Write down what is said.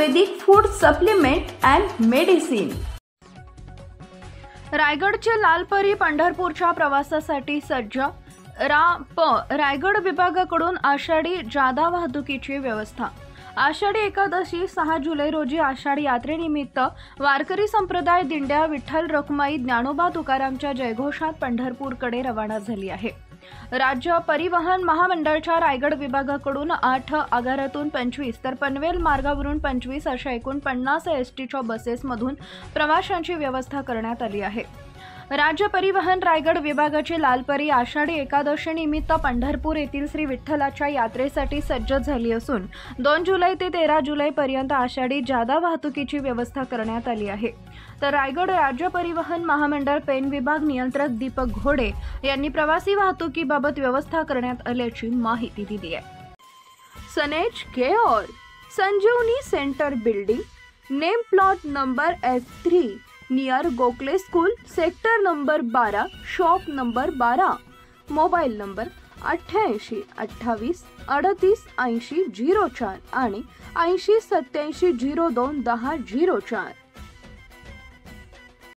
Ayurvedic food supplement and medicine. रायगडचे लालपरी पंढरपूरच्या प्रवासासाठी सज्ज। रायगड विभागाकडून आषाढी जादा वाहतुकीची व्यवस्था। आषाढी एकादशी 6 जुलै रोजी आषाढी यात्रेनिमित्त वारकरी संप्रदाय दिंड्या विठ्ठल रखुमाई ज्ञानोबा तुकारामच्या जयघोषात पंढरपूरकडे रवाना झाली आहे। राज्य परिवहन महामंडळाच्या रायगड विभागाकडून 8 आगारातून 25 तर पनवेल मार्गावरून 25 अशा एकूण 50 एसटीच्या बसेसमधून प्रवाशांची व्यवस्था करण्यात आली आहे। राज्य परिवहन रायगड विभागाची लालपरी आषाढी एकादशी निमित्त पंढरपूर येथील श्री विठ्ठलाच्या यात्रेसाठी सज्ज झाली असून 2 जुलै ते 13 जुलै पर्यंत आषाढी जादा वाहतुकीची व्यवस्था करण्यात आली आहे। तर रायगड राज्य परिवहन महामंडळ पेन विभाग नियंत्रक दीपक घोडे यांनी प्रवासी वाहतुकीबाबत व्यवस्था करण्यात आल्याची माहिती दिली आहे। सनेज care Sanjeevani centre building, name plot number F3 near Gokhale school, sector number 12, shop number 12, mobile number 88 28 38 80 04 आणि 80 87 02 10 04।